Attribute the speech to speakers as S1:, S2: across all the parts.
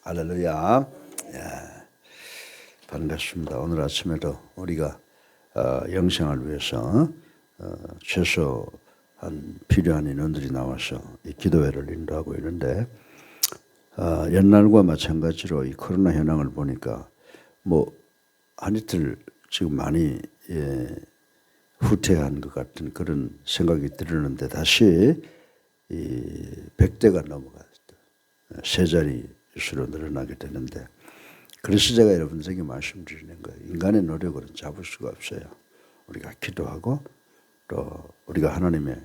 S1: 할렐루야. 예, 반갑습니다. 오늘 아침에도 우리가 영생을 위해서 최소한 필요한 인원들이 나와서 이 기도회를 인도하고 있는데 옛날과 마찬가지로 이 코로나 현황을 보니까 한 이틀 지금 많이 후퇴한 것 같은 그런 생각이 들었는데 다시 이 100대가 넘어갔다. 세 자리 수로 늘어나게 되는데 그래서 제가 여러분들에게 말씀드리는 거예요. 인간의 노력으로는 잡을 수가 없어요. 우리가 기도하고 또 우리가 하나님의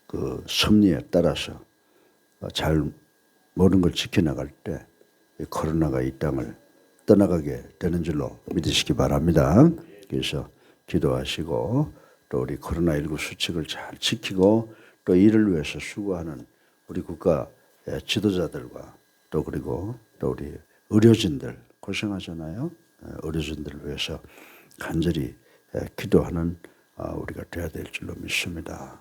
S1: 그 섭리에 따라서 잘 모든 걸 지켜나갈 때 코로나가 이 땅을 떠나가게 되는 줄로 믿으시기 바랍니다. 그래서 기도하시고 또 우리 코로나19 수칙을 잘 지키고 또 이를 위해서 수고하는 우리 국가 지도자들과 또 그리고 또 우리 의료진들 고생하잖아요. 의료진들을 위해서 간절히 기도하는 우리가 돼야 될 줄로 믿습니다.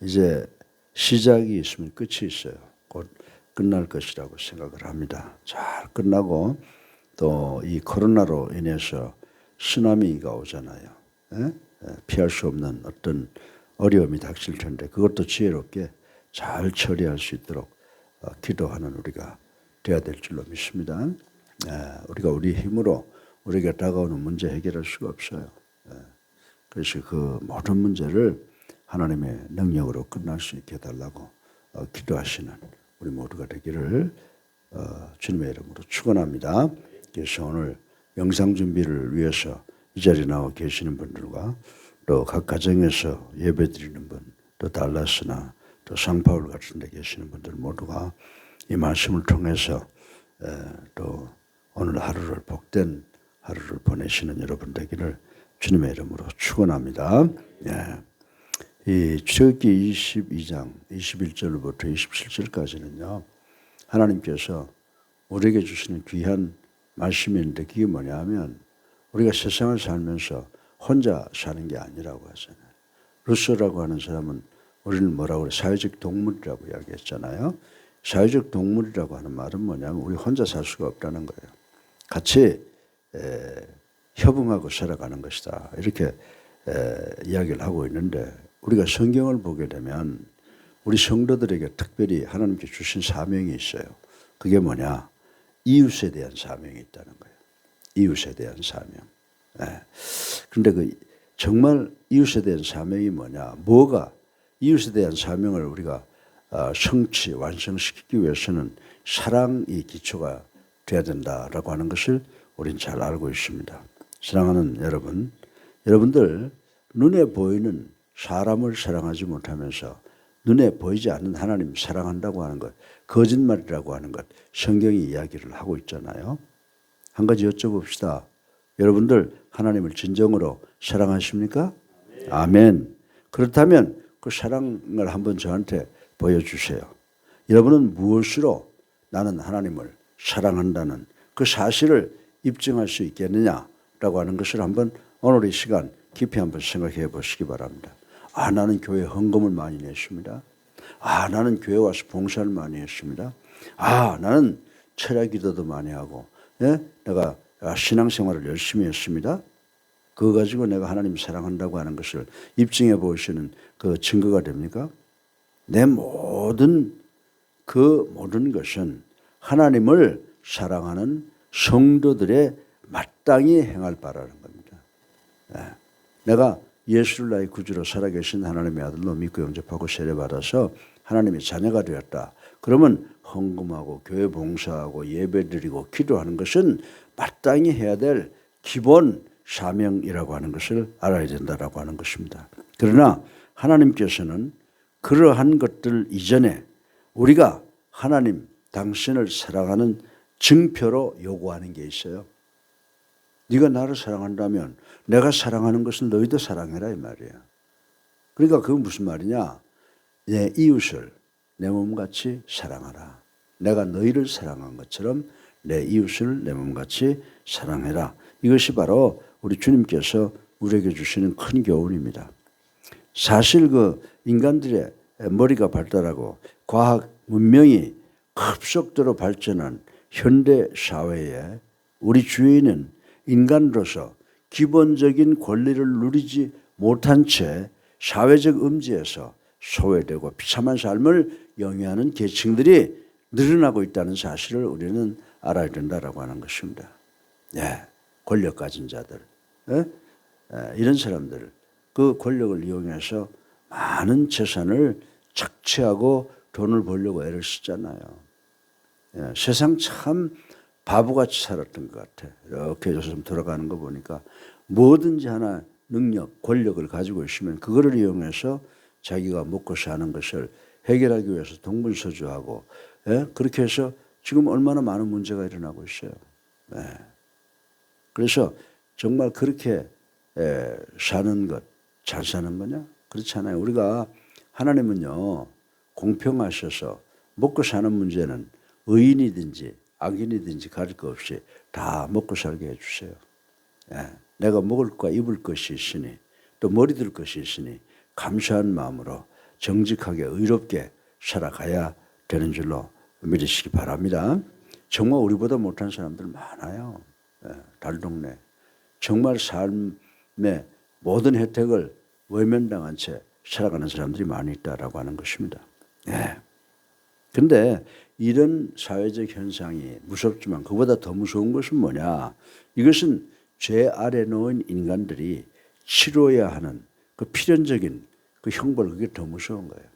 S1: 이제 시작이 있으면 끝이 있어요. 곧 끝날 것이라고 생각을 합니다. 잘 끝나고 또 이 코로나로 인해서 쓰나미가 오잖아요. 피할 수 없는 어떤 어려움이 닥칠 텐데 그것도 지혜롭게 잘 처리할 수 있도록 기도하는 우리가 되어야 될 줄로 믿습니다. 우리가 우리 힘으로 우리에게 다가오는 문제 해결할 수가 없어요. 그래서 그 모든 문제를 하나님의 능력으로 끝날 수 있게 해달라고 기도하시는 우리 모두가 되기를 주님의 이름으로 축원합니다. 그래서 오늘 영상 준비를 위해서 이 자리에 나와 계시는 분들과 또 각 가정에서 예배드리는 분, 또 달라스나 또 상파울 같은 데 계시는 분들 모두가 이 말씀을 통해서 또 오늘 하루를 복된 하루를 보내시는 여러분 되기를 주님의 이름으로 축원합니다. 이 출애굽기 22장 21절부터 27절까지는요. 하나님께서 우리에게 주시는 귀한 말씀이 있는데 그게 뭐냐면 우리가 세상을 살면서 혼자 사는 게 아니라고 하잖아요. 루소라고 하는 사람은 우리는 뭐라고 그래? 사회적 동물이라고 이야기했잖아요. 사회적 동물이라고 하는 말은 뭐냐면 우리 혼자 살 수가 없다는 거예요. 같이 협응하고 살아가는 것이다. 이렇게 이야기를 하고 있는데 우리가 성경을 보게 되면 우리 성도들에게 특별히 하나님께 주신 사명이 있어요. 그게 뭐냐? 이웃에 대한 사명이 있다는 거예요. 이웃에 대한 사명. 그런데 정말 이웃에 대한 사명이 뭐냐? 뭐가 이웃에 대한 사명을 우리가 성취, 완성시키기 위해서는 사랑이 기초가 돼야 된다라고 하는 것을 우리는 잘 알고 있습니다. 사랑하는 여러분들 눈에 보이는 사람을 사랑하지 못하면서 눈에 보이지 않는 하나님 사랑한다고 하는 것, 거짓말이라고 하는 것, 성경이 이야기를 하고 있잖아요. 한 가지 여쭤봅시다. 여러분들 하나님을 진정으로 사랑하십니까? 아멘. 그렇다면 그 사랑을 한번 저한테 보여주세요. 여러분은 무엇으로 나는 하나님을 사랑한다는 그 사실을 입증할 수 있겠느냐라고 하는 것을 한번 오늘 이 시간 깊이 한번 생각해 보시기 바랍니다. 나는 교회 헌금을 많이 냈습니다. 나는 교회 와서 봉사를 많이 했습니다. 나는 철야 기도도 많이 하고 내가 신앙생활을 열심히 했습니다. 그거 가지고 내가 하나님 사랑한다고 하는 것을 입증해 보시는 그 증거가 됩니까? 내 모든 것은 하나님을 사랑하는 성도들의 마땅히 행할 바라는 겁니다. 내가 예수를 나의 구주로 살아계신 하나님의 아들로 믿고 영접하고 세례받아서 하나님의 자녀가 되었다. 그러면 헌금하고 교회 봉사하고 예배드리고 기도하는 것은 마땅히 해야 될 기본 사명이라고 하는 것을 알아야 된다라고 하는 것입니다. 그러나 하나님께서는 그러한 것들 이전에 우리가 하나님 당신을 사랑하는 증표로 요구하는 게 있어요. 네가 나를 사랑한다면 내가 사랑하는 것을 너희도 사랑해라 이 말이에요. 그러니까 그건 무슨 말이냐? 내 이웃을 내 몸같이 사랑하라. 내가 너희를 사랑한 것처럼 내 이웃을 내 몸같이 사랑해라. 이것이 바로 우리 주님께서 우리에게 주시는 큰 교훈입니다. 사실 인간들의 머리가 발달하고 과학 문명이 급속도로 발전한 현대 사회에 우리 주인은 인간으로서 기본적인 권리를 누리지 못한 채 사회적 음지에서 소외되고 비참한 삶을 영위하는 계층들이 늘어나고 있다는 사실을 우리는 알아야 된다라고 하는 것입니다. 예, 권력 가진 자들, 이런 사람들, 그 권력을 이용해서 많은 재산을 착취하고 돈을 벌려고 애를 쓰잖아요. 예, 세상 참 바보같이 살았던 것 같아. 이렇게 요즘 돌아가는 거 보니까 뭐든지 하나 능력, 권력을 가지고 있으면 그거를 이용해서 자기가 먹고 사는 것을 해결하기 위해서 동분서주하고, 예? 그렇게 해서 지금 얼마나 많은 문제가 일어나고 있어요. 예. 그래서 정말 그렇게 사는 것, 잘 사는 거냐? 그렇지 않아요. 우리가 하나님은요, 공평하셔서 먹고 사는 문제는 의인이든지 악인이든지 가릴 것 없이 다 먹고 살게 해주세요. 예. 내가 먹을 것과 입을 것이 있으니 또 머리 들 것이 있으니 감사한 마음으로 정직하게 의롭게 살아가야 되는 줄로 믿으시기 바랍니다. 정말 우리보다 못한 사람들 많아요. 예. 달동네. 정말 삶의 모든 혜택을 외면당한 채 살아가는 사람들이 많이 있다라고 하는 것입니다. 예. 근데 이런 사회적 현상이 무섭지만 그보다 더 무서운 것은 뭐냐? 이것은 죄 아래 놓인 인간들이 치러야 하는 그 필연적인 그 형벌, 그게 더 무서운 거예요.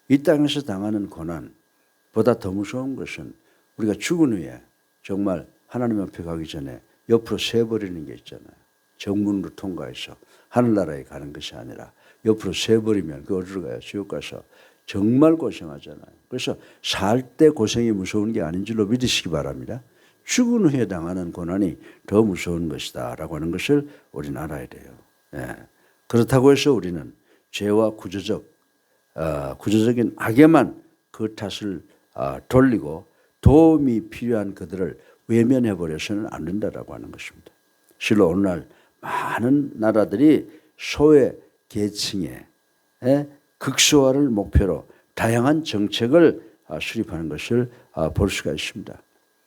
S1: 이 땅에서 당하는 고난보다 더 무서운 것은 우리가 죽은 후에 정말 하나님 앞에 가기 전에 옆으로 새버리는 게 있잖아요. 정문으로 통과해서 하늘나라에 가는 것이 아니라 옆으로 새버리면 그 어디로 가요? 지옥 가서 정말 고생하잖아요. 그래서 살 때 고생이 무서운 게 아닌 줄로 믿으시기 바랍니다. 죽은 후에 당하는 고난이 더 무서운 것이다 라고 하는 것을 우리는 알아야 돼요. 예. 그렇다고 해서 우리는 죄와 구조적인 악에만 그 탓을 돌리고 도움이 필요한 그들을 외면해버려서는 안 된다라고 하는 것입니다. 실로 오늘날 많은 나라들이 소외 계층의 극소화를 목표로 다양한 정책을 수립하는 것을 볼 수가 있습니다.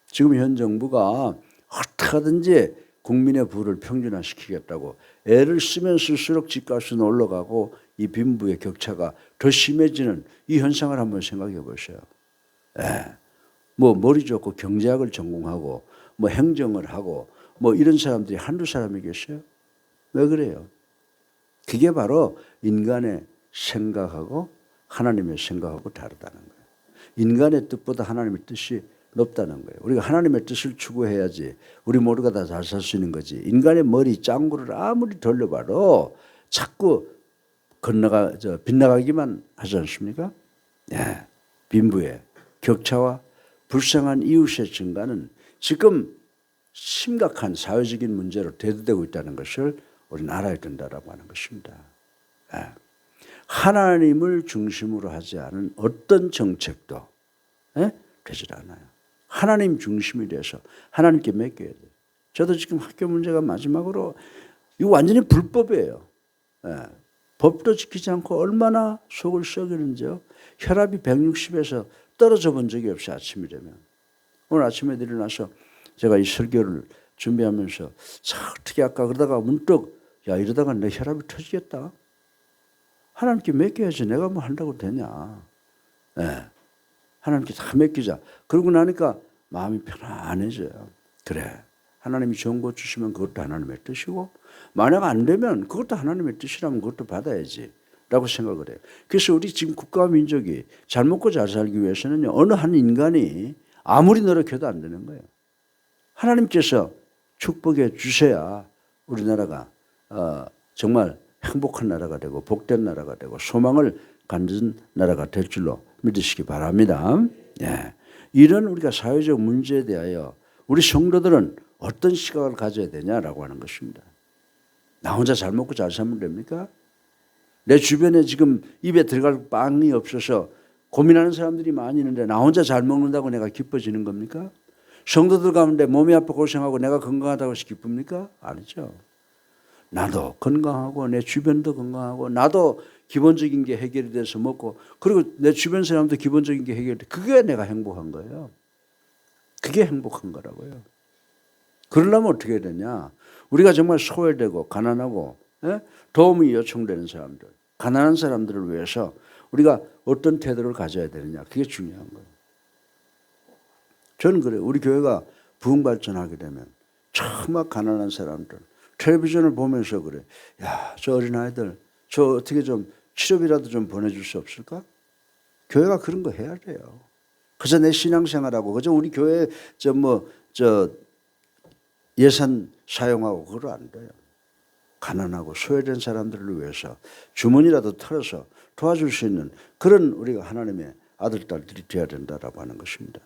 S1: 지금 현 정부가 어떻게 하든지 국민의 부를 평준화시키겠다고 애를 쓰면 쓸수록 집값은 올라가고 이 빈부의 격차가 더 심해지는 이 현상을 한번 생각해 보세요. 뭐 머리 좋고 경제학을 전공하고 뭐 행정을 하고 뭐 이런 사람들이 한두 사람이겠어요? 왜 그래요? 그게 바로 인간의 생각하고 하나님의 생각하고 다르다는 거예요. 인간의 뜻보다 하나님의 뜻이 높다는 거예요. 우리가 하나님의 뜻을 추구해야지 우리 모두가 다 잘 살 수 있는 거지. 인간의 머리 짱구를 아무리 돌려봐도 자꾸 빗나가기만 하지 않습니까? 예. 빈부의 격차와 불쌍한 이웃의 증가는 지금 심각한 사회적인 문제로 대두되고 있다는 것을 우리는 알아야 된다라고 하는 것입니다. 예. 하나님을 중심으로 하지 않은 어떤 정책도 되질 않아요. 하나님 중심이 돼서 하나님께 맡겨야 돼요. 저도 지금 학교 문제가 마지막으로 이거 완전히 불법이에요. 법도 지키지 않고 얼마나 속을 썩이는지요. 혈압이 160에서 떨어져 본 적이 없어요. 아침이 되면. 오늘 아침에 일어나서 제가 이 설교를 준비하면서 어떻게 할까 그러다가 문득 이러다가 내 혈압이 터지겠다. 하나님께 맡겨야지 내가 뭐 한다고 되냐. 하나님께 다 맡기자. 그러고 나니까 마음이 편안해져요. 그래. 하나님이 좋은 것 주시면 그것도 하나님의 뜻이고 만약 안 되면 그것도 하나님의 뜻이라면 그것도 받아야지 라고 생각을 해요. 그래서 우리 지금 국가와 민족이 잘 먹고 잘 살기 위해서는 어느 한 인간이 아무리 노력해도 안 되는 거예요. 하나님께서 축복해 주셔야 우리나라가 정말 행복한 나라가 되고 복된 나라가 되고 소망을 갖는 나라가 될 줄로 믿으시기 바랍니다. 예. 이런 우리가 사회적 문제에 대하여 우리 성도들은 어떤 시각을 가져야 되냐라고 하는 것입니다. 나 혼자 잘 먹고 잘 살면 됩니까? 내 주변에 지금 입에 들어갈 빵이 없어서 고민하는 사람들이 많이 있는데 나 혼자 잘 먹는다고 내가 기뻐지는 겁니까? 성도들 가운데 몸이 아파 고생하고 내가 건강하다고 해서 기쁩니까? 아니죠. 나도 건강하고 내 주변도 건강하고 나도 기본적인 게 해결이 돼서 먹고 그리고 내 주변 사람도 기본적인 게 해결돼. 그게 내가 행복한 거예요. 그게 행복한 거라고요. 그러려면 어떻게 해야 되냐. 우리가 정말 소외되고 가난하고 도움이 요청되는 사람들, 가난한 사람들을 위해서 우리가 어떤 태도를 가져야 되느냐. 그게 중요한 거예요. 저는 그래요. 우리 교회가 부흥발전하게 되면 정말 가난한 사람들 텔레비전을 보면서 그래. 야, 저 어린아이들 저 어떻게 좀 치료비라도 좀 보내줄 수 없을까? 교회가 그런 거 해야 돼요. 그래서 내 신앙생활하고 그저 우리 교회 예산 사용하고 그거 안 돼요. 가난하고 소외된 사람들을 위해서 주머니라도 털어서 도와줄 수 있는 그런 우리가 하나님의 아들, 딸들이 되어야 된다라고 하는 것입니다.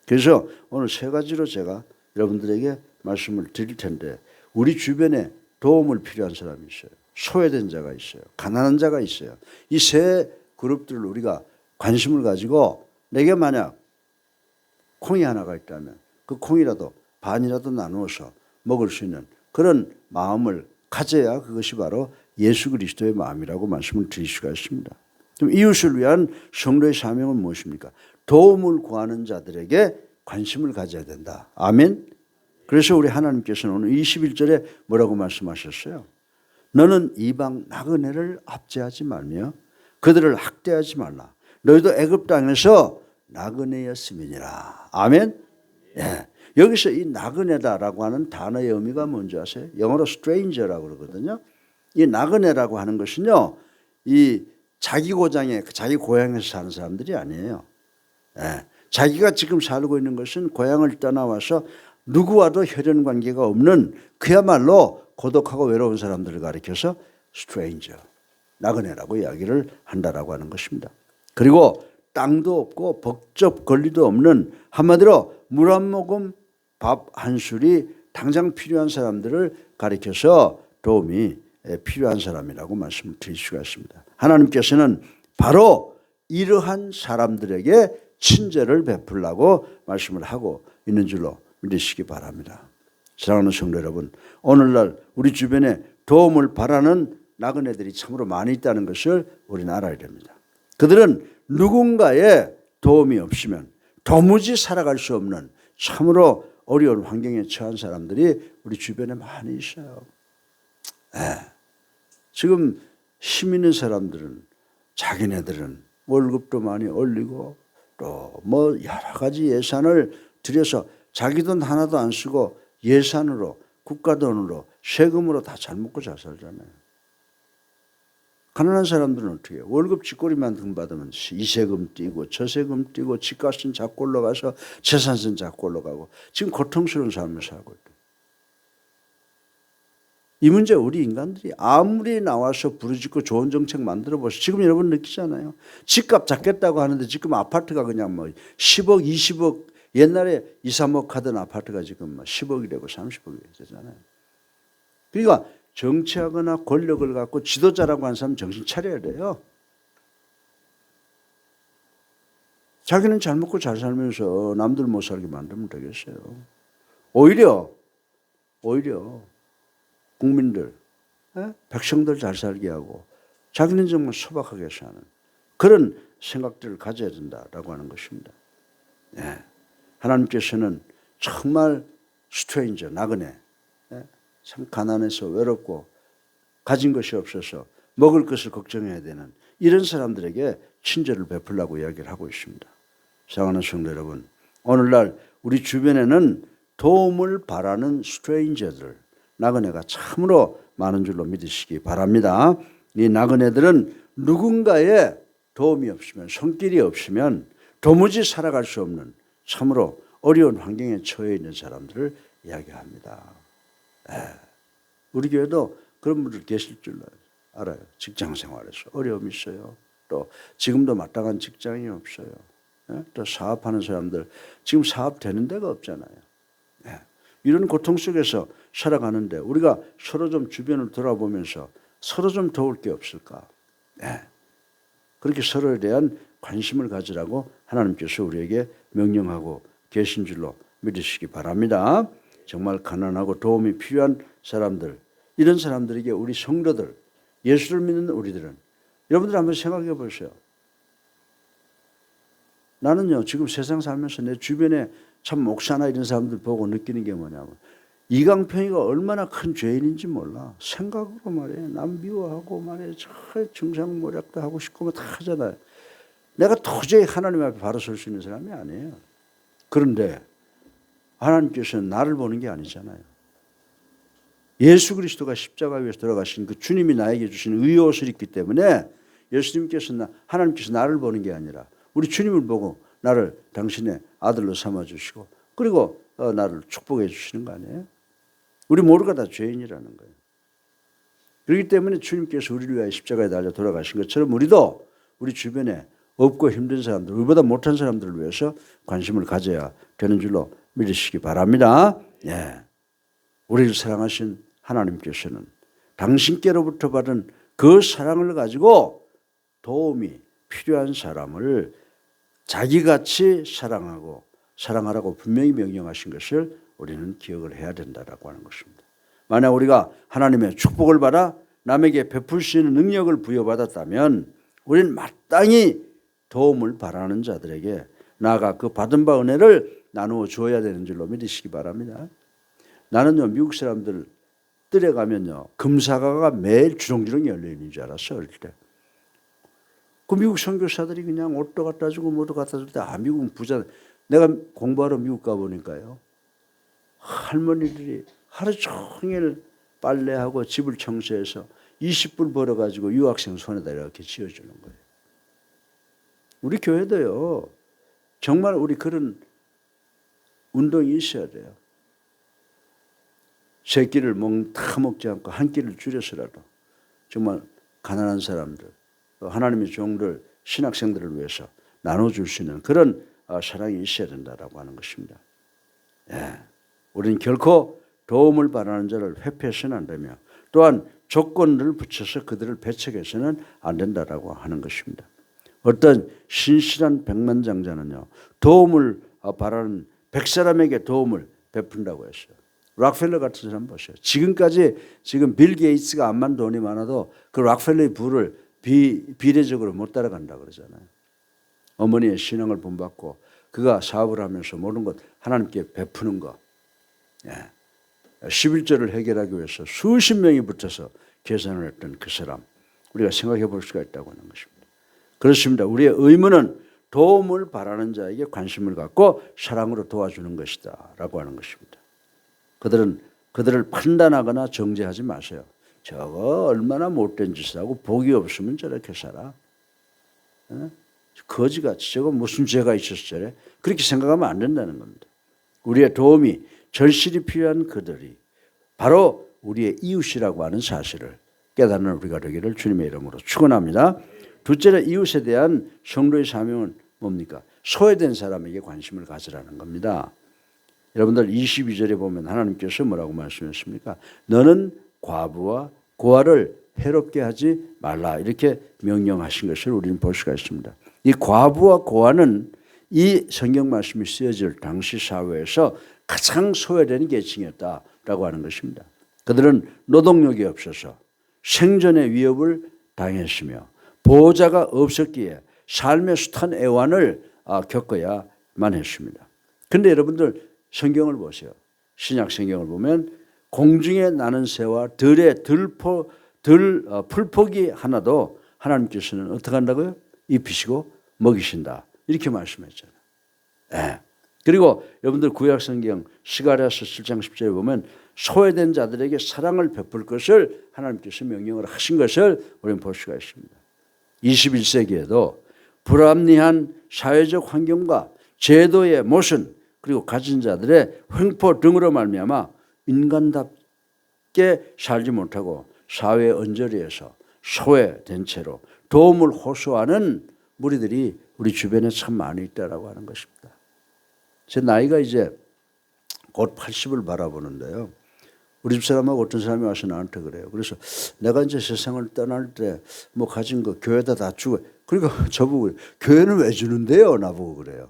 S1: 그래서 오늘 세 가지로 제가 여러분들에게 말씀을 드릴 텐데 우리 주변에 도움을 필요한 사람이 있어요. 소외된 자가 있어요. 가난한 자가 있어요. 이 세 그룹들을 우리가 관심을 가지고 내게 만약 콩이 하나가 있다면 그 콩이라도 반이라도 나누어서 먹을 수 있는 그런 마음을 가져야 그것이 바로 예수 그리스도의 마음이라고 말씀을 드릴 수가 있습니다. 그럼 이웃을 위한 성도의 사명은 무엇입니까? 도움을 구하는 자들에게 관심을 가져야 된다. 아멘. 그래서 우리 하나님께서는 오늘 21절에 뭐라고 말씀하셨어요? 너는 이방 나그네를 압제하지 말며 그들을 학대하지 말라. 너희도 애굽 땅에서 나그네였음이니라. 아멘. 예. 여기서 이 나그네다라고 하는 단어의 의미가 뭔지 아세요? 영어로 stranger라고 그러거든요. 이 나그네라고 하는 것은요, 이 자기 고장에 자기 고향에서 사는 사람들이 아니에요. 예. 자기가 지금 살고 있는 것은 고향을 떠나와서 누구와도 혈연 관계가 없는 그야말로 고독하고 외로운 사람들을 가리켜서 stranger, 나그네라고 이야기를 한다라고 하는 것입니다. 그리고 땅도 없고 법적 권리도 없는 한마디로 물 한 모금 밥 한 술이 당장 필요한 사람들을 가리켜서 도움이 필요한 사람이라고 말씀을 드릴 수가 있습니다. 하나님께서는 바로 이러한 사람들에게 친절을 베풀라고 말씀을 하고 있는 줄로 믿으시기 바랍니다. 사랑하는 성도 여러분, 오늘날 우리 주변에 도움을 바라는 나그네들이 참으로 많이 있다는 것을 우리는 알아야 됩니다. 그들은 누군가의 도움이 없으면 도무지 살아갈 수 없는 참으로 어려운 환경에 처한 사람들이 우리 주변에 많이 있어요. 지금 힘 있는 사람들은 자기네들은 월급도 많이 올리고 또 뭐 여러 가지 예산을 들여서 자기 돈 하나도 안 쓰고 예산으로 국가 돈으로 세금으로 다 잘 먹고 잘 살잖아요. 가난한 사람들은 어떻게 해요? 월급 쥐꼬리만 등 받으면 이 세금 띄고 저 세금 띄고 집값은 자꾸 올라가서 재산세는 자꾸 올라가고 지금 고통스러운 삶을 살고 있다. 이 문제 우리 인간들이 아무리 나와서 부르짖고 좋은 정책 만들어 보세요. 지금 여러분 느끼잖아요. 집값 잡겠다고 하는데 지금 아파트가 그냥 뭐 10억, 20억 옛날에 2, 3억 하던 아파트가 지금 뭐 10억이 되고 30억이 되잖아요. 그러니까 정치하거나 권력을 갖고 지도자라고 하는 사람 정신 차려야 돼요. 자기는 잘 먹고 잘 살면서 남들 못 살게 만들면 되겠어요. 오히려 국민들, 백성들 잘 살게 하고 자기는 정말 소박하게 사는 그런 생각들을 가져야 된다라고 하는 것입니다. 하나님께서는 정말 스트레인저, 나그네, 참 가난해서 외롭고 가진 것이 없어서 먹을 것을 걱정해야 되는 이런 사람들에게 친절을 베풀라고 이야기를 하고 있습니다. 사랑하는 성도 여러분, 오늘날 우리 주변에는 도움을 바라는 스트레인저들, 나그네가 참으로 많은 줄로 믿으시기 바랍니다. 이 나그네들은 누군가의 도움이 없으면, 손길이 없으면 도무지 살아갈 수 없는 참으로 어려운 환경에 처해 있는 사람들을 이야기합니다. 우리 교회도 그런 분들 계실 줄 알아요. 직장 생활에서 어려움이 있어요. 또 지금도 마땅한 직장이 없어요. 또 사업하는 사람들 지금 사업되는 데가 없잖아요. 이런 고통 속에서 살아가는데 우리가 서로 좀 주변을 돌아보면서 서로 좀 도울 게 없을까? 그렇게 서로에 대한 관심을 가지라고 하나님께서 우리에게 명령하고 계신 줄로 믿으시기 바랍니다. 정말 가난하고 도움이 필요한 사람들, 이런 사람들에게 우리 성도들, 예수를 믿는 우리들은 여러분들 한번 생각해 보세요. 나는요 지금 세상 살면서 내 주변에 참 목사나 이런 사람들 보고 느끼는 게 뭐냐면 이강평이가 얼마나 큰 죄인인지 몰라. 생각으로 말이에요. 남 미워하고 말이에요. 저 증상모략도 하고 싶고 뭐 다 하잖아요. 내가 도저히 하나님 앞에 바로 설 수 있는 사람이 아니에요. 그런데 하나님께서는 나를 보는 게 아니잖아요. 예수 그리스도가 십자가 위에서 돌아가신 그 주님이 나에게 주신 의의 옷을 입기 때문에 하나님께서 나를 보는 게 아니라 우리 주님을 보고 나를 당신의 아들로 삼아주시고 그리고 나를 축복해 주시는 거 아니에요? 우리 모두가 다 죄인이라는 거예요. 그렇기 때문에 주님께서 우리를 위하여 십자가에 달려 돌아가신 것처럼 우리도 우리 주변에 없고 힘든 사람들, 우리보다 못한 사람들을 위해서 관심을 가져야 되는 줄로 믿으시기 바랍니다. 예. 우리를 사랑하신 하나님께서는 당신께로부터 받은 그 사랑을 가지고 도움이 필요한 사람을 자기같이 사랑하라고 분명히 명령하신 것을 우리는 기억을 해야 된다라고 하는 것입니다. 만약 우리가 하나님의 축복을 받아 남에게 베풀 수 있는 능력을 부여받았다면 우리는 마땅히 도움을 바라는 자들에게 나아가 그 받은 바 은혜를 나누어 줘야 되는 줄로 믿으시기 바랍니다. 나는요 미국 사람들 뜰에 가면요 금사과가 매일 주렁주렁 열려있는 줄 알았어 어릴 때. 그 미국 선교사들이 그냥 옷도 갖다 주고 뭐도 갖다 줄 때 미국은 부자. 내가 공부하러 미국 가보니까요 할머니들이 하루 종일 빨래하고 집을 청소해서 20불 벌어가지고 유학생 손에다 이렇게 쥐어주는 거예요. 우리 교회도요 정말 우리 그런 운동이 있어야 돼요. 세 끼를 다 먹지 않고 한 끼를 줄여서라도 정말 가난한 사람들, 하나님의 종들, 신학생들을 위해서 나눠줄 수 있는 그런 사랑이 있어야 된다라고 하는 것입니다. 예. 우리는 결코 도움을 바라는 자를 회피해서는 안 되며 또한 조건을 붙여서 그들을 배척해서는 안 된다라고 하는 것입니다. 어떤 신실한 백만장자는요 도움을 바라는 100사람에게 도움을 베푼다고 했어요. 락펠러 같은 사람 보세요. 지금까지 빌 게이츠가 암만 돈이 많아도 그 락펠러의 부를 비례적으로 못 따라간다고 그러잖아요. 어머니의 신앙을 본받고 그가 사업을 하면서 모든 것 하나님께 베푸는 것. 예. 11조를 해결하기 위해서 수십 명이 붙어서 계산을 했던 그 사람. 우리가 생각해 볼 수가 있다고 하는 것입니다. 그렇습니다. 우리의 의무는 도움을 바라는 자에게 관심을 갖고 사랑으로 도와주는 것이다 라고 하는 것입니다. 그들을 판단하거나 정죄하지 마세요. 저거 얼마나 못된 짓을 하고 복이 없으면 저렇게 살아. 거지같이 저거 무슨 죄가 있어서 저래. 그렇게 생각하면 안 된다는 겁니다. 우리의 도움이 절실히 필요한 그들이 바로 우리의 이웃이라고 하는 사실을 깨닫는 우리가 되기를 주님의 이름으로 축원합니다. 둘째로 이웃에 대한 성도의 사명은 뭡니까? 소외된 사람에게 관심을 가지라는 겁니다. 여러분들 22절에 보면 하나님께서 뭐라고 말씀하십니까? 너는 과부와 고아를 해롭게 하지 말라 이렇게 명령하신 것을 우리는 볼 수가 있습니다. 이 과부와 고아는 이 성경 말씀이 쓰여질 당시 사회에서 가장 소외된 계층이었다라고 하는 것입니다. 그들은 노동력이 없어서 생존의 위협을 당했으며 보호자가 없었기에 삶의 숱한 애환을 겪어야만 했습니다. 그런데 여러분들 성경을 보세요. 신약 성경을 보면 공중에 나는 새와 들의 풀포기 하나도 하나님께서는 어떻게 한다고요? 입히시고 먹이신다. 이렇게 말씀했잖아요. 네. 그리고 여러분들 구약 성경 스가랴서 7장 10절에 보면 소외된 자들에게 사랑을 베풀 것을 하나님께서 명령을 하신 것을 우리는 볼 수가 있습니다. 21세기에도 불합리한 사회적 환경과 제도의 모순 그리고 가진 자들의 횡포 등으로 말미암아 인간답게 살지 못하고 사회 언저리에서 소외된 채로 도움을 호소하는 무리들이 우리 주변에 참 많이 있다라고 하는 것입니다. 제 나이가 이제 곧 80을 바라보는데요. 우리 집 사람하고 어떤 사람이 와서 나한테 그래요. 그래서 내가 이제 세상을 떠날 때 뭐 가진 거 교회에다 다 주고 그러니까 저보고 교회는 왜 주는데요? 나보고 그래요.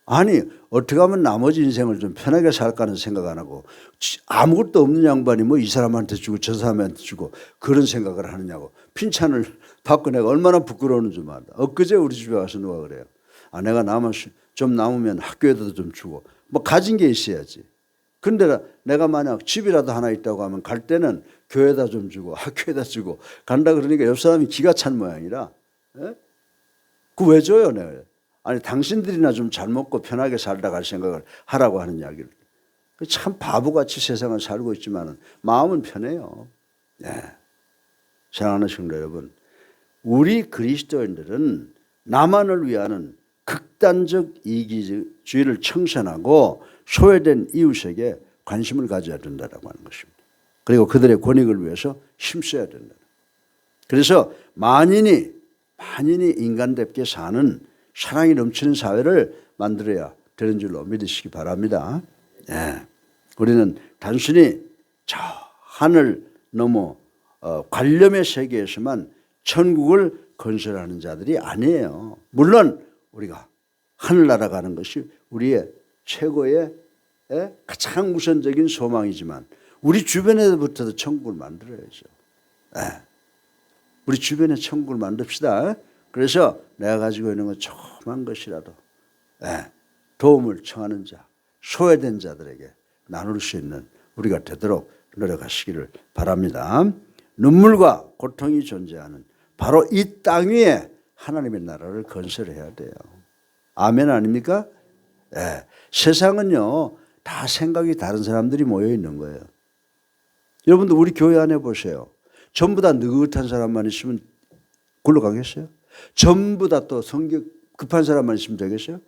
S1: 아니 어떻게 하면 나머지 인생을 좀 편하게 살까 하는 생각 안 하고 아무것도 없는 양반이 뭐 이 사람한테 주고 저 사람한테 주고 그런 생각을 하느냐고 핀찬을 받고 내가 얼마나 부끄러웠는지 말다. 엊그제 우리 집에 와서 누가 그래요. 내가 좀 남으면 학교에도 좀 주고 뭐 가진 게 있어야지. 근데 내가 만약 집이라도 하나 있다고 하면 갈 때는 교회에다 좀 주고 학교에다 주고 간다 그러니까 옆 사람이 기가 찬 모양이라 그 왜 줘요 내가. 아니 당신들이나 좀 잘 먹고 편하게 살다 갈 생각을 하라고 하는 이야기를. 참 바보같이 세상을 살고 있지만 마음은 편해요. 네. 사랑하는 성도 여러분, 우리 그리스도인들은 나만을 위하는 극단적 이기주의를 청산하고 소외된 이웃에게 관심을 가져야 된다고 하는 것입니다. 그리고 그들의 권익을 위해서 힘써야 된다. 그래서 만인이 인간답게 사는 사랑이 넘치는 사회를 만들어야 되는 줄로 믿으시기 바랍니다. 예. 우리는 단순히 저 하늘 넘어 관념의 세계에서만 천국을 건설하는 자들이 아니에요. 물론 우리가 하늘나라 가는 것이 우리의 최고의 가장 우선적인 소망이지만 우리 주변에부터도 천국을 만들어야죠. 예. 우리 주변에 천국을 만듭시다. 그래서 내가 가지고 있는 건 조그만 것이라도 도움을 청하는 자, 소외된 자들에게 나눌 수 있는 우리가 되도록 노력하시기를 바랍니다. 눈물과 고통이 존재하는 바로 이 땅 위에 하나님의 나라를 건설해야 돼요. 아멘 아닙니까? 세상은요 다 생각이 다른 사람들이 모여 있는 거예요. 여러분들 우리 교회 안에 보세요. 전부 다 느긋한 사람만 있으면 굴러가겠어요? 전부 다 또 성격 급한 사람만 있으면 되겠어요?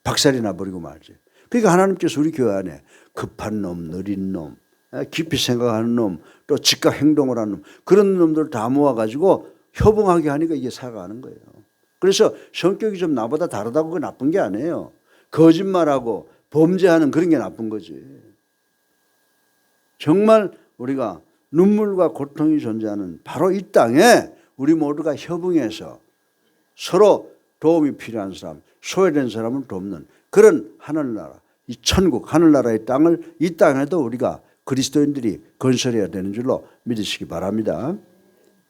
S1: 박살이 나버리고 말지. 그러니까 하나님께서 우리 교회 안에 급한 놈, 느린 놈, 깊이 생각하는 놈, 또 즉각 행동을 하는 놈, 그런 놈들 다 모아가지고 협응하게 하니까 이게 살아가는 거예요. 그래서 성격이 좀 나보다 다르다고 그게 나쁜 게 아니에요. 거짓말하고 범죄하는 그런 게 나쁜 거지. 정말 우리가 눈물과 고통이 존재하는 바로 이 땅에 우리 모두가 협응해서 서로 도움이 필요한 사람, 소외된 사람을 돕는 그런 하늘나라, 이 천국 하늘나라의 땅을 이 땅에도 우리가 그리스도인들이 건설해야 되는 줄로 믿으시기 바랍니다.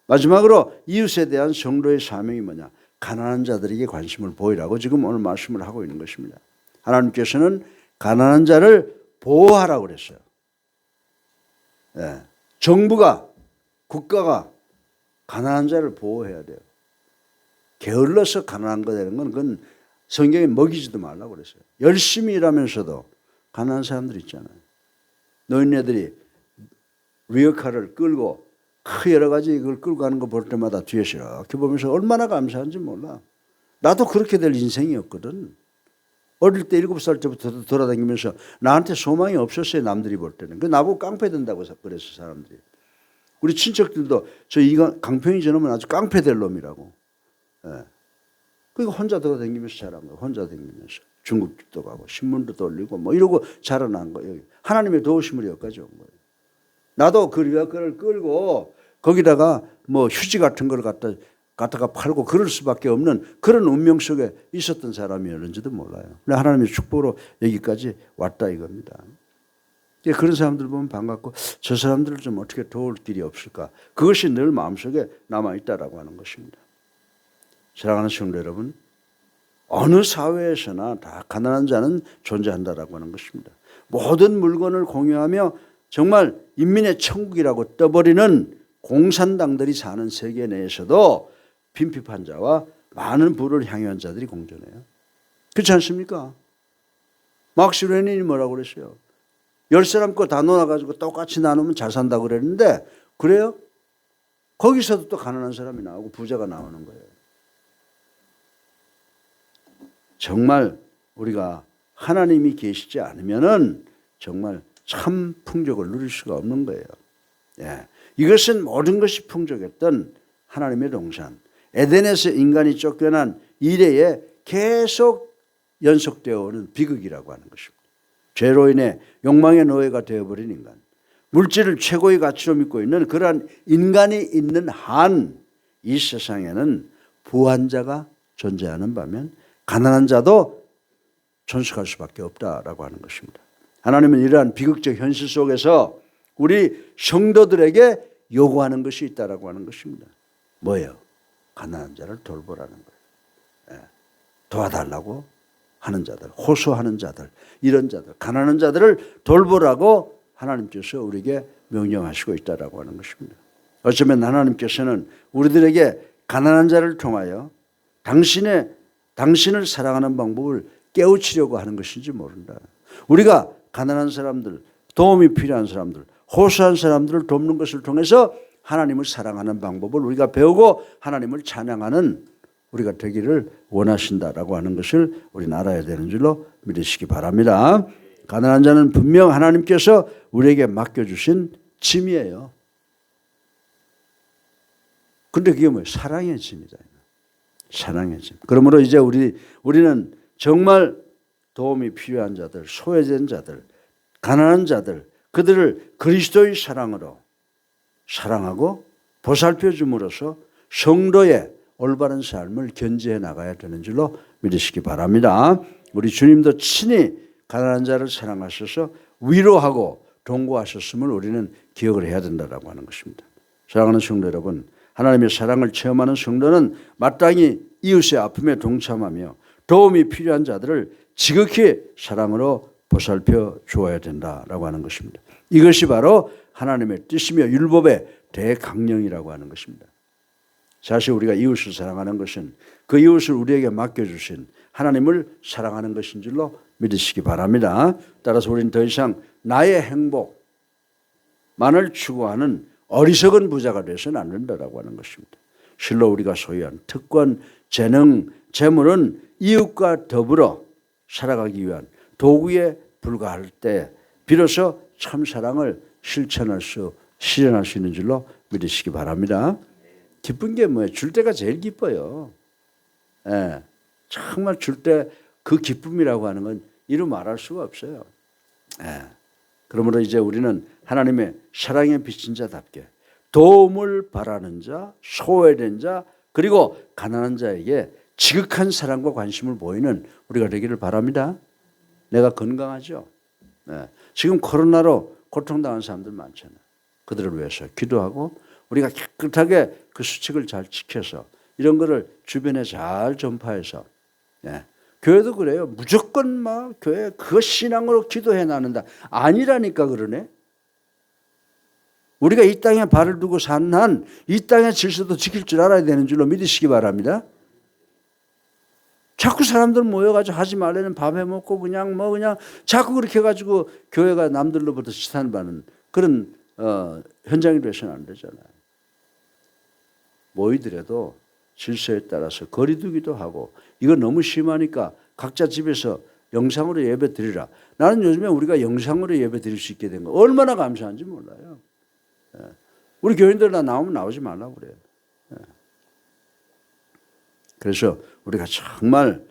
S1: 마지막으로 이웃에 대한 성도의 사명이 뭐냐? 가난한 자들에게 관심을 보이라고 지금 오늘 말씀을 하고 있는 것입니다. 하나님께서는 가난한 자를 보호하라고 그랬어요. 정부가 국가가 가난한 자를 보호해야 돼요. 게을러서 가난한 거 되는 건 그건 성경에 먹이지도 말라고 그랬어요. 열심히 일하면서도 가난한 사람들 있잖아요. 노인네들이 리어카를 끌고 여러 가지 그걸 끌고 가는 거 볼 때마다 뒤에서 이렇게 보면서 얼마나 감사한지 몰라. 나도 그렇게 될 인생이었거든. 어릴 때 7살 때부터 돌아다니면서 나한테 소망이 없었어요. 남들이 볼 때는. 그 나보고 깡패 된다고 그랬어 사람들이. 우리 친척들도 저 이거 강평이 저놈은 아주 깡패 될 놈이라고. 그러니까 혼자 돌아다니면서 자란 거예요. 혼자 다니면서 중국집도 가고 신문도 돌리고 뭐 이러고 자라난 거예요. 하나님의 도우심으로 여기까지 온 거예요. 나도 그 리어카를 끌고 거기다가 뭐 휴지 같은 걸 갖다가 팔고 그럴 수밖에 없는 그런 운명 속에 있었던 사람이었는지도 몰라요. 근데 하나님의 축복으로 여기까지 왔다 이겁니다. 그런 사람들 보면 반갑고 저 사람들을 좀 어떻게 도울 길이 없을까? 그것이 늘 마음속에 남아있다라고 하는 것입니다. 사랑하는 성도 여러분, 어느 사회에서나 다 가난한 자는 존재한다라고 하는 것입니다. 모든 물건을 공유하며 정말 인민의 천국이라고 떠버리는 공산당들이 사는 세계 내에서도 빈핍한 자와 많은 부를 향유한 자들이 공존해요. 그렇지 않습니까? 막스 레닌이 뭐라고 그랬어요? 10사람 거 다 놀아가지고 똑같이 나누면 잘 산다고 그랬는데 그래요? 거기서도 또 가난한 사람이 나오고 부자가 나오는 거예요. 정말 우리가 하나님이 계시지 않으면은 정말 참 풍족을 누릴 수가 없는 거예요. 이것은 모든 것이 풍족했던 하나님의 동산. 에덴에서 인간이 쫓겨난 이래에 계속 연속되어 오는 비극이라고 하는 것입니다. 죄로 인해 욕망의 노예가 되어버린 인간. 물질을 최고의 가치로 믿고 있는 그러한 인간이 있는 한 이 세상에는 부한 자가 존재하는 반면 가난한 자도 존속할 수밖에 없다라고 하는 것입니다. 하나님은 이러한 비극적 현실 속에서 우리 성도들에게 요구하는 것이 있다라고 하는 것입니다. 뭐예요? 가난한 자를 돌보라는 거예요. 도와달라고 하는 자들, 호소하는 자들, 이런 자들, 가난한 자들을 돌보라고 하나님께서 우리에게 명령하시고 있다라고 하는 것입니다. 어쩌면 하나님께서는 우리들에게 가난한 자를 통하여 당신을 사랑하는 방법을 깨우치려고 하는 것인지 모른다. 우리가 가난한 사람들, 도움이 필요한 사람들, 호소한 사람들을 돕는 것을 통해서 하나님을 사랑하는 방법을 우리가 배우고 하나님을 찬양하는 우리가 되기를 원하신다라고 하는 것을 우리는 알아야 되는 줄로 믿으시기 바랍니다. 가난한 자는 분명 하나님께서 우리에게 맡겨주신 짐이에요. 그런데 그게 뭐예요? 사랑의 짐이다. 사랑의 짐. 그러므로 이제 우리는 정말 도움이 필요한 자들, 소외된 자들, 가난한 자들, 그들을 그리스도의 사랑으로 사랑하고 보살펴 줌으로써 성도의 올바른 삶을 견지해 나가야 되는 줄로 믿으시기 바랍니다. 우리 주님도 친히 가난한 자를 사랑하셔서 위로하고 동거하셨음을 우리는 기억을 해야 된다고 하는 것입니다. 사랑하는 성도 여러분, 하나님의 사랑을 체험하는 성도는 마땅히 이웃의 아픔에 동참하며 도움이 필요한 자들을 지극히 사랑으로 보살펴 주어야 된다라고 하는 것입니다. 이것이 바로 하나님의 뜻이며 율법의 대강령이라고 하는 것입니다. 사실 우리가 이웃을 사랑하는 것은 그 이웃을 우리에게 맡겨주신 하나님을 사랑하는 것인 줄로 믿으시기 바랍니다. 따라서 우리는 더 이상 나의 행복만을 추구하는 어리석은 부자가 되어서는 안 된다라고 하는 것입니다. 실로 우리가 소유한 특권, 재능, 재물은 이웃과 더불어 살아가기 위한 도구에 불과할 때 비로소 참 사랑을 실현할 수 있는 줄로 믿으시기 바랍니다. 기쁜 게 뭐예요? 줄 때가 제일 기뻐요. 정말 줄 때 그 기쁨이라고 하는 건 이루 말할 수가 없어요. 그러므로 이제 우리는 하나님의 사랑에 비친 자답게 도움을 바라는 자, 소외된 자, 그리고 가난한 자에게 지극한 사랑과 관심을 보이는 우리가 되기를 바랍니다. 내가 건강하죠? 지금 코로나로 고통당한 사람들 많잖아요. 그들을 위해서 기도하고 우리가 깨끗하게 그 수칙을 잘 지켜서 이런 거를 주변에 잘 전파해서 교회도 그래요. 무조건 막 교회 그 신앙으로 기도해 나는다. 아니라니까 그러네. 우리가 이 땅에 발을 두고 사는 한 이 땅의 질서도 지킬 줄 알아야 되는 줄로 믿으시기 바랍니다. 자꾸 사람들 모여가지고 하지 말라는 밥 해먹고 그냥 자꾸 그렇게 해가지고 교회가 남들로부터 지탄받는 그런 현장이 돼서는 안 되잖아요. 모이더라도 질서에 따라서 거리 두기도 하고 이거 너무 심하니까 각자 집에서 영상으로 예배 드리라. 나는 요즘에 우리가 영상으로 예배 드릴 수 있게 된 거 얼마나 감사한지 몰라요. 우리 교인들 다 나오면 나오지 말라고 그래요. 그래서 우리가 정말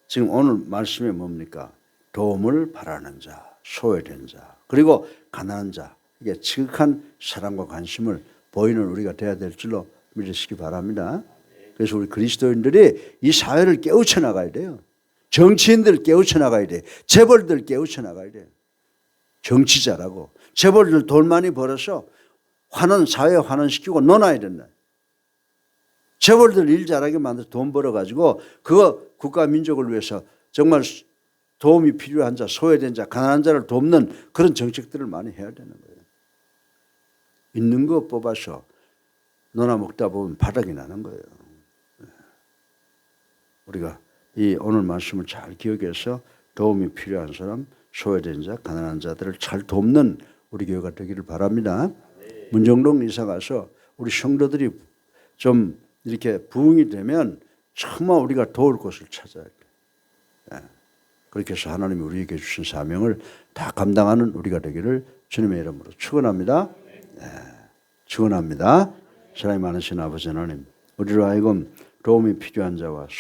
S1: 지금 오늘 말씀이 뭡니까? 도움을 바라는 자, 소외된 자, 그리고 가난한 자, 이게 지극한 사랑과 관심을 보이는 우리가 돼야 될 줄로 믿으시기 바랍니다. 그래서 우리 그리스도인들이 이 사회를 깨우쳐 나가야 돼요. 정치인들 깨우쳐 나가야 돼. 재벌들 깨우쳐 나가야 돼. 정치자라고 재벌들 돈 많이 벌어서 사회 환원시키고 논아야 된다. 재벌들 일 잘하게 만들어서 돈 벌어가지고 그거 국가 민족을 위해서 정말 도움이 필요한 자, 소외된 자, 가난한 자를 돕는 그런 정책들을 많이 해야 되는 거예요. 있는 거 뽑아서 논아 먹다 보면 바닥이 나는 거예요. 우리가 이 오늘 말씀을 잘 기억해서 도움이 필요한 사람, 소외된 자, 가난한 자들을 잘 돕는 우리 교회가 되기를 바랍니다. 문정동 이사 가서 우리 성도들이 좀 이렇게 부흥이 되면 정말 우리가 도울 곳을 찾아야 돼요. 그렇게 해서 하나님이 우리에게 주신 사명을 다 감당하는 우리가 되기를 주님의 이름으로 축원합니다. 축원합니다. 사랑이 많으신 아버지 하나님, 우리로 하여금 도움이 필요한 자와